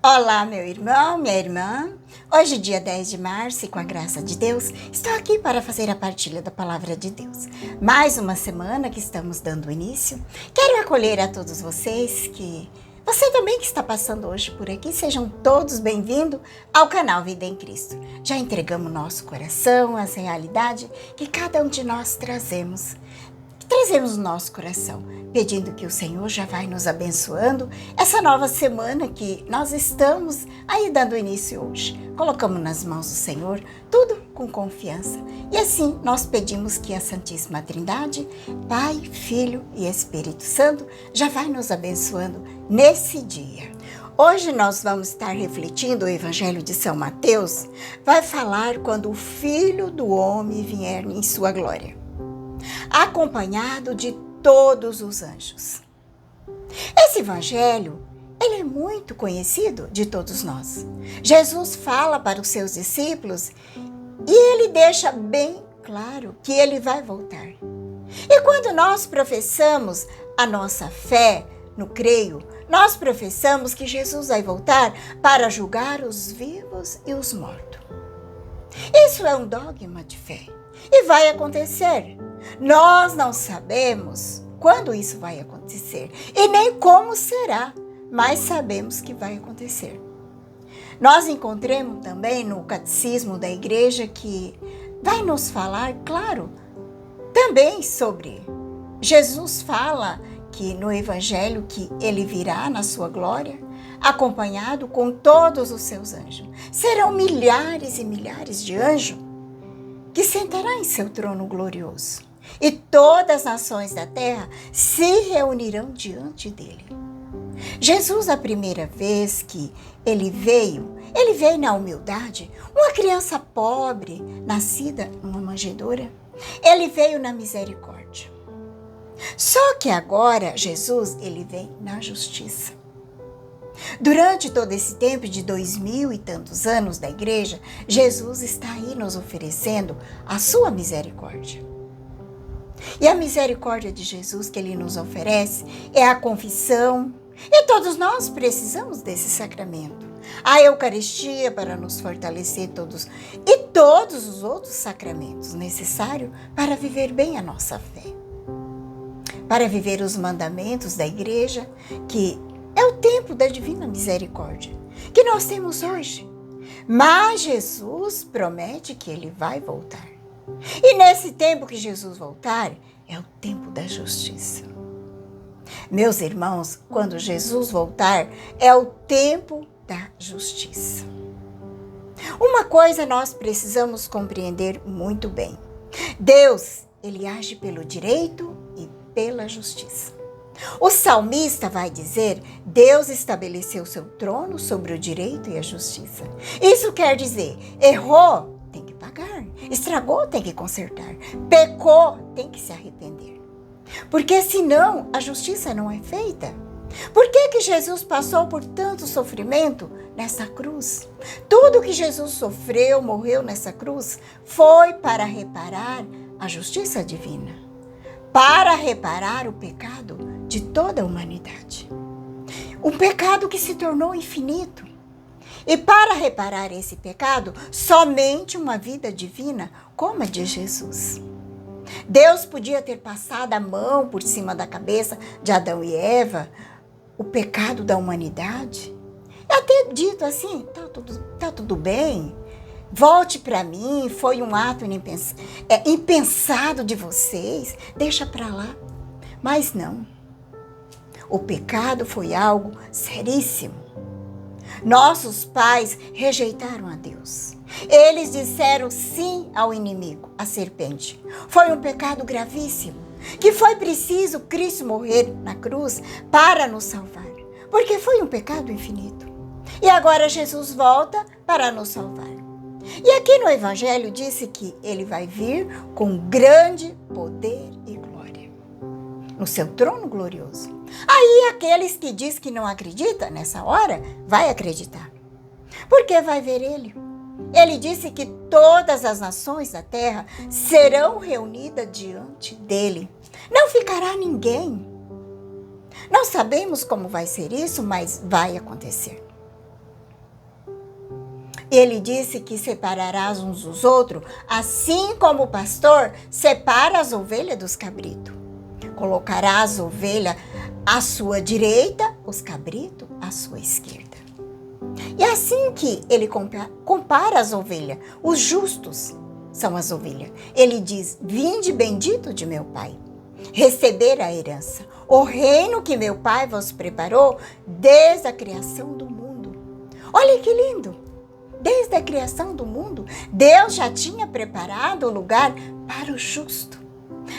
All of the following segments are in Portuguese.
Olá, meu irmão, minha irmã. Hoje, dia 10 de março, e com a graça de Deus, estou aqui para fazer a partilha da palavra de Deus. Mais uma semana que estamos dando início. Quero acolher a todos vocês você também que está passando hoje por aqui, sejam todos bem-vindos ao canal Vida em Cristo. Já entregamos nosso coração, as realidades que cada um de nós trazemos no nosso coração, pedindo que o Senhor já vai nos abençoando essa nova semana que nós estamos aí dando início hoje. Colocamos nas mãos do Senhor tudo com confiança e assim nós pedimos que a Santíssima Trindade, Pai, Filho e Espírito Santo, já vai nos abençoando nesse dia. Hoje nós vamos estar refletindo o Evangelho de São Mateus, vai falar quando o Filho do Homem vier em sua glória, acompanhado de todos os anjos. Esse evangelho, ele é muito conhecido de todos nós. Jesus fala para os seus discípulos e ele deixa bem claro que ele vai voltar. E quando nós professamos a nossa fé no creio, nós professamos que Jesus vai voltar para julgar os vivos e os mortos. Isso é um dogma de fé e vai acontecer. Nós não sabemos quando isso vai acontecer e nem como será, mas sabemos que vai acontecer. Nós encontramos também no catecismo da igreja que vai nos falar, claro, também sobre Jesus fala que no evangelho que ele virá na sua glória, acompanhado com todos os seus anjos. Serão milhares e milhares de anjos que sentará em seu trono glorioso. E todas as nações da terra se reunirão diante dele. Jesus, a primeira vez que ele veio na humildade, uma criança pobre, nascida numa manjedoura. Ele veio na misericórdia. Só que agora, Jesus, ele vem na justiça. Durante todo esse tempo de 2000 e tantos anos da igreja, Jesus está aí nos oferecendo a sua misericórdia. E a misericórdia de Jesus que ele nos oferece é a confissão. E todos nós precisamos desse sacramento. A Eucaristia para nos fortalecer todos e todos os outros sacramentos necessários para viver bem a nossa fé. Para viver os mandamentos da igreja, que é o tempo da divina misericórdia que nós temos hoje. Mas Jesus promete que ele vai voltar. E nesse tempo que Jesus voltar, é o tempo da justiça. Meus irmãos, quando Jesus voltar, é o tempo da justiça. Uma coisa nós precisamos compreender muito bem. Deus, ele age pelo direito e pela justiça. O salmista vai dizer, Deus estabeleceu seu trono sobre o direito e a justiça. Isso quer dizer, errou, tem que pagar. Estragou, tem que consertar. Pecou, tem que se arrepender. Porque senão a justiça não é feita. Por que Jesus passou por tanto sofrimento nessa cruz? Tudo que Jesus sofreu, morreu nessa cruz, foi para reparar a justiça divina. Para reparar o pecado de toda a humanidade. Um pecado que se tornou infinito. E para reparar esse pecado, somente uma vida divina como a de Jesus. Deus podia ter passado a mão por cima da cabeça de Adão e Eva, o pecado da humanidade. E até dito assim, tá tudo bem, volte para mim, foi um ato impensado de vocês, deixa para lá. Mas não, o pecado foi algo seríssimo. Nossos pais rejeitaram a Deus. Eles disseram sim ao inimigo, a serpente. Foi um pecado gravíssimo, que foi preciso Cristo morrer na cruz para nos salvar, porque foi um pecado infinito. E agora Jesus volta para nos salvar. E aqui no Evangelho disse que ele vai vir com grande poder e glória, no seu trono glorioso. Aí aqueles que dizem que não acreditam nessa hora, vai acreditar. Porque vai ver ele. Ele disse que todas as nações da terra serão reunidas diante dele. Não ficará ninguém. Não sabemos como vai ser isso, mas vai acontecer. Ele disse que separarás uns dos outros, assim como o pastor separa as ovelhas dos cabritos. Colocará as ovelhas à sua direita, os cabritos à sua esquerda. E é assim que ele compara as ovelhas. Os justos são as ovelhas. Ele diz: vinde bendito de meu Pai, receber a herança, o reino que meu Pai vos preparou desde a criação do mundo. Olha que lindo! Desde a criação do mundo, Deus já tinha preparado o lugar para o justo,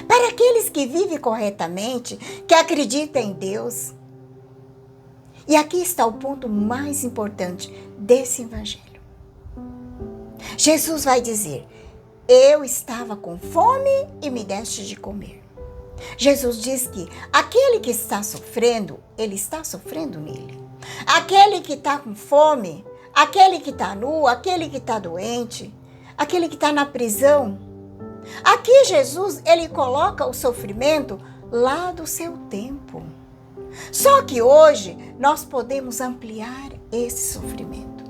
para aqueles que vivem corretamente, que acreditam em Deus. E aqui está o ponto mais importante desse evangelho. Jesus vai dizer: eu estava com fome e me deste de comer. Jesus diz que aquele que está sofrendo, ele está sofrendo nele. Aquele que está com fome, aquele que está nu, aquele que está doente, aquele que está na prisão. Aqui Jesus, ele coloca o sofrimento lá do seu tempo. Só que hoje nós podemos ampliar esse sofrimento.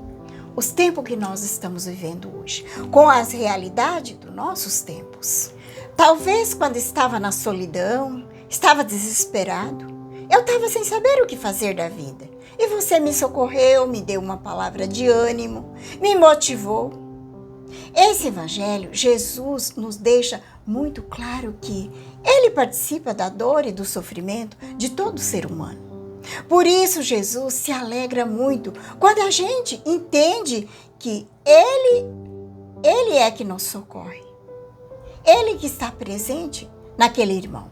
Os tempos que nós estamos vivendo hoje, com as realidades dos nossos tempos. Talvez quando estava na solidão, estava desesperado, eu estava sem saber o que fazer da vida. E você me socorreu, me deu uma palavra de ânimo, me motivou. Esse evangelho, Jesus nos deixa muito claro que ele participa da dor e do sofrimento de todo ser humano. Por isso, Jesus se alegra muito quando a gente entende que Ele é que nos socorre. Ele que está presente naquele irmão.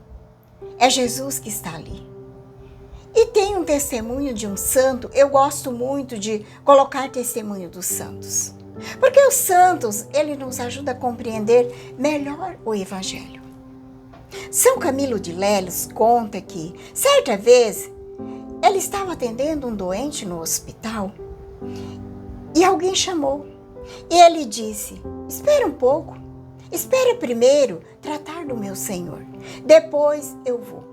É Jesus que está ali. E tem um testemunho de um santo. Eu gosto muito de colocar testemunho dos santos. Porque os santos, ele nos ajuda a compreender melhor o evangelho. São Camilo de Lélios conta que, certa vez, ele estava atendendo um doente no hospital e alguém chamou. E ele disse: espera um pouco, espera primeiro tratar do meu Senhor, depois eu vou.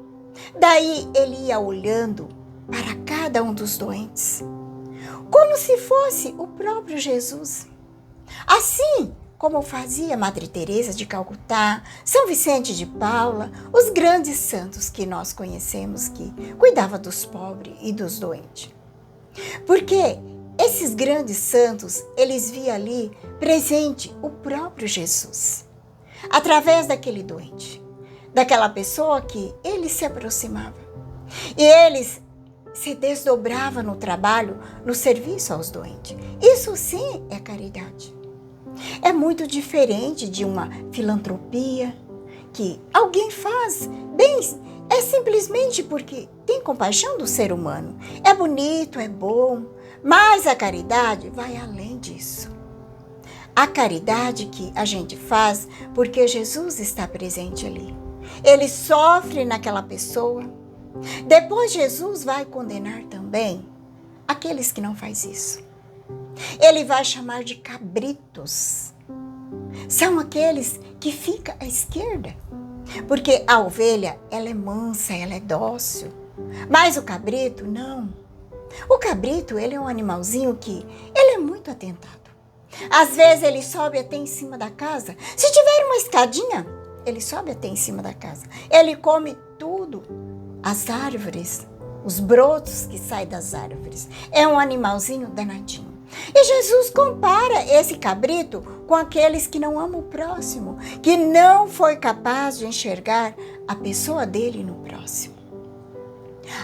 Daí ele ia olhando para cada um dos doentes, como se fosse o próprio Jesus. Assim como fazia Madre Teresa de Calcutá, São Vicente de Paula, os grandes santos que nós conhecemos que cuidavam dos pobres e dos doentes. Porque esses grandes santos, eles viam ali presente o próprio Jesus, através daquele doente, daquela pessoa que ele se aproximava. E eles se desdobravam no trabalho, no serviço aos doentes. Isso sim é caridade. É muito diferente de uma filantropia que alguém faz bem, é simplesmente porque tem compaixão do ser humano. É bonito, é bom, mas a caridade vai além disso. A caridade que a gente faz porque Jesus está presente ali. Ele sofre naquela pessoa. Depois Jesus vai condenar também aqueles que não fazem isso. Ele vai chamar de cabritos. São aqueles que ficam à esquerda. Porque a ovelha, ela é mansa, ela é dócil. Mas o cabrito, não. O cabrito, ele é um animalzinho que ele é muito atentado. Às vezes ele sobe até em cima da casa. Se tiver uma escadinha, ele sobe até em cima da casa. Ele come tudo. As árvores, os brotos que saem das árvores. É um animalzinho danadinho. E Jesus compara esse cabrito com aqueles que não amam o próximo, que não foi capaz de enxergar a pessoa dele no próximo.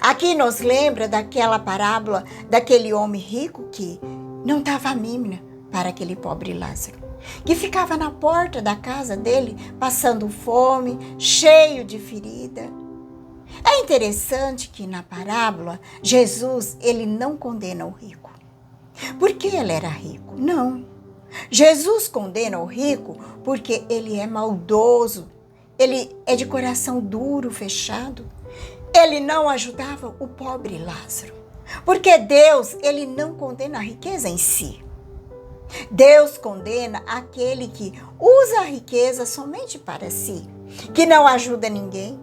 Aqui nos lembra daquela parábola daquele homem rico que não dava mínima para aquele pobre Lázaro, que ficava na porta da casa dele, passando fome, cheio de ferida. É interessante que na parábola, Jesus, ele não condena o rico, porque ele era rico. Não. Jesus condena o rico porque ele é maldoso, ele é de coração duro, fechado. Ele não ajudava o pobre Lázaro, porque Deus, ele não condena a riqueza em si. Deus condena aquele que usa a riqueza somente para si, que não ajuda ninguém,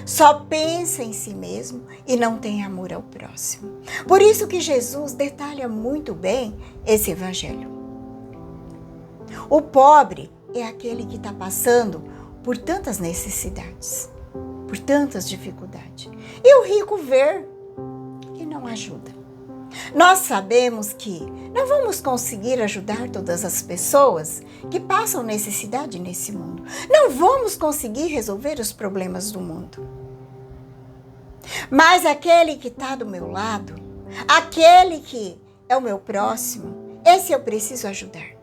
só pensa em si mesmo e não tem amor ao próximo. Por isso que Jesus detalha muito bem esse evangelho. O pobre é aquele que está passando por tantas necessidades, por tantas dificuldades. E o rico vê e não ajuda. Nós sabemos que não vamos conseguir ajudar todas as pessoas que passam necessidade nesse mundo. Não vamos conseguir resolver os problemas do mundo. Mas aquele que está do meu lado, aquele que é o meu próximo, esse eu preciso ajudar.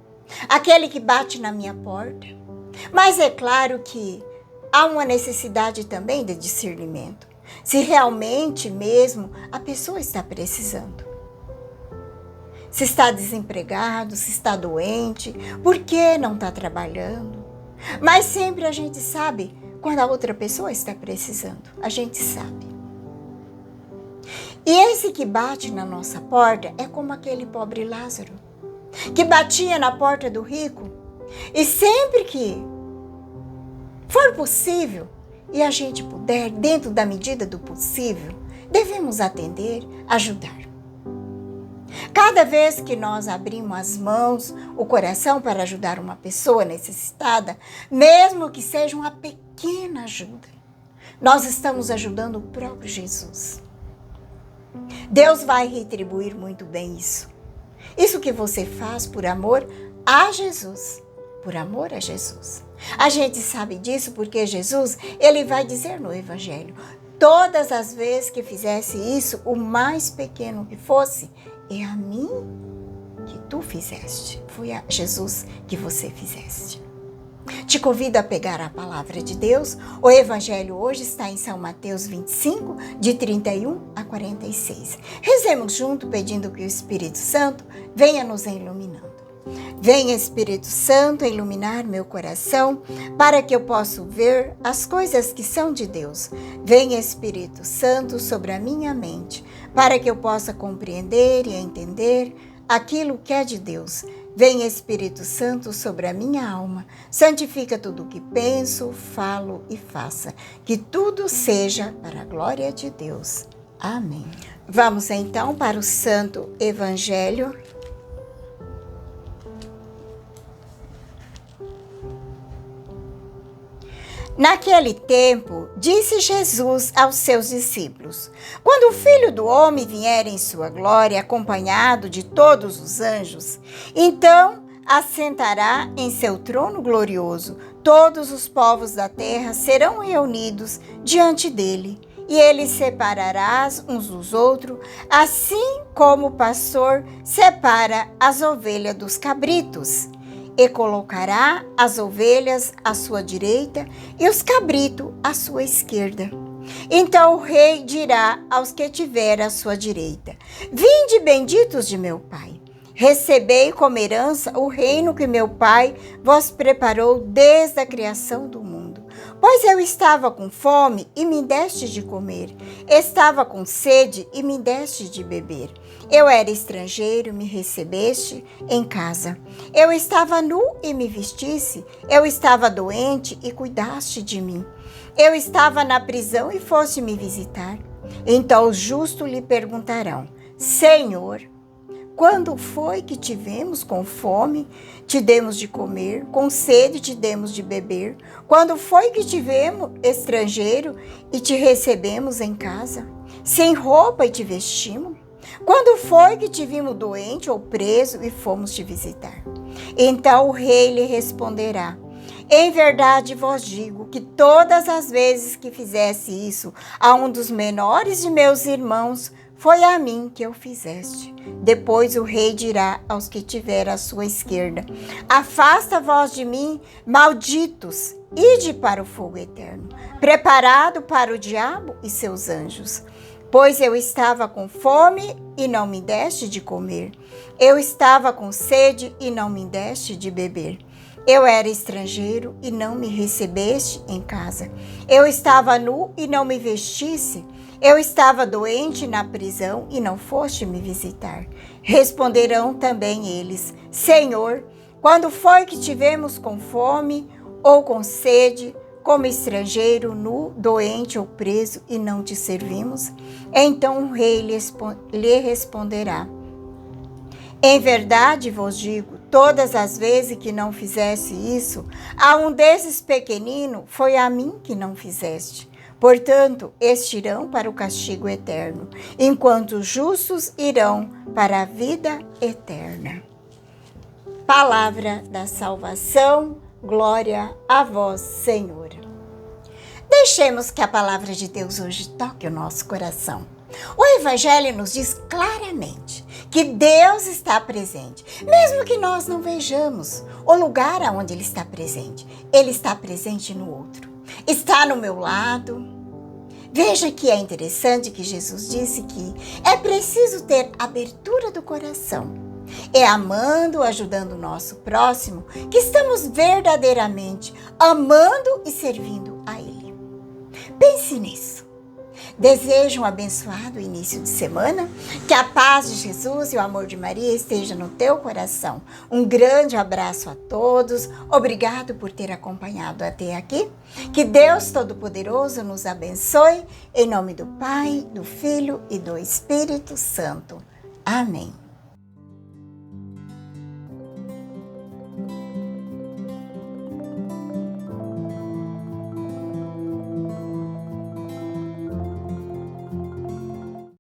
Aquele que bate na minha porta. Mas é claro que há uma necessidade também de discernimento. Se realmente mesmo a pessoa está precisando. Se está desempregado, se está doente, por que não está trabalhando? Mas sempre a gente sabe quando a outra pessoa está precisando. A gente sabe. E esse que bate na nossa porta é como aquele pobre Lázaro, que batia na porta do rico. E sempre que for possível e a gente puder, dentro da medida do possível, devemos atender, ajudar. Cada vez que nós abrimos as mãos, o coração para ajudar uma pessoa necessitada, mesmo que seja uma pequena ajuda, nós estamos ajudando o próprio Jesus. Deus vai retribuir muito bem isso. Isso que você faz por amor a Jesus. Por amor a Jesus. A gente sabe disso porque Jesus, ele vai dizer no Evangelho, todas as vezes que fizesse isso, o mais pequeno que fosse, é a mim que tu fizeste. Foi a Jesus que você fizeste. Te convido a pegar a palavra de Deus. O Evangelho hoje está em São Mateus 25, de 31 a 46. Rezemos junto, pedindo que o Espírito Santo venha nos iluminando. Venha, Espírito Santo, iluminar meu coração, para que eu possa ver as coisas que são de Deus. Venha, Espírito Santo, sobre a minha mente, para que eu possa compreender e entender aquilo que é de Deus. Venha, Espírito Santo, sobre a minha alma, santifica tudo o que penso, falo e faça, que tudo seja para a glória de Deus. Amém. Vamos então para o Santo Evangelho. Naquele tempo, disse Jesus aos seus discípulos: quando o Filho do Homem vier em sua glória, acompanhado de todos os anjos, então assentará em seu trono glorioso. Todos os povos da terra serão reunidos diante dele, e ele separará uns dos outros, assim como o pastor separa as ovelhas dos cabritos. E colocará as ovelhas à sua direita e os cabritos à sua esquerda. Então o rei dirá aos que tiver à sua direita: vinde, benditos de meu Pai, recebei como herança o reino que meu Pai vos preparou desde a criação do mundo. Pois eu estava com fome e me deste de comer, estava com sede e me deste de beber. Eu era estrangeiro, me recebeste em casa. Eu estava nu e me vestisse. Eu estava doente e cuidaste de mim. Eu estava na prisão e foste me visitar. Então os justos lhe perguntarão: Senhor, quando foi que tivemos com fome, te demos de comer, com sede te demos de beber? Quando foi que tivemos estrangeiro e te recebemos em casa? Sem roupa e te vestimos? Quando foi que te vimos doente ou preso e fomos te visitar? Então o rei lhe responderá: em verdade vos digo que todas as vezes que fizesse isso a um dos menores de meus irmãos, foi a mim que o fizeste. Depois o rei dirá aos que tiver à sua esquerda: afasta-vos de mim, malditos, ide para o fogo eterno, preparado para o diabo e seus anjos. Pois eu estava com fome e não me deste de comer. Eu estava com sede e não me deste de beber. Eu era estrangeiro e não me recebeste em casa. Eu estava nu e não me vestisse. Eu estava doente na prisão e não foste me visitar. Responderão também eles: Senhor, quando foi que tivemos com fome ou com sede, como estrangeiro, nu, doente ou preso, e não te servimos? Então o rei lhe responderá: em verdade vos digo, Todas as vezes que não fizesse isso, a um desses pequeninos, foi a mim que não fizeste. Portanto, estes irão para o castigo eterno, enquanto os justos irão para a vida eterna. Palavra da salvação, glória a vós, Senhor. Deixemos que a palavra de Deus hoje toque o nosso coração. O Evangelho nos diz claramente que Deus está presente, mesmo que nós não vejamos o lugar onde Ele está presente. Ele está presente no outro, está no meu lado. Veja que é interessante que Jesus disse que é preciso ter abertura do coração. É amando, ajudando o nosso próximo, que estamos verdadeiramente amando e servindo a Ele. Pense nisso. Desejo um abençoado início de semana, que a paz de Jesus e o amor de Maria esteja no teu coração. Um grande abraço a todos, obrigado por ter acompanhado até aqui. Que Deus Todo-Poderoso nos abençoe, em nome do Pai, do Filho e do Espírito Santo. Amém.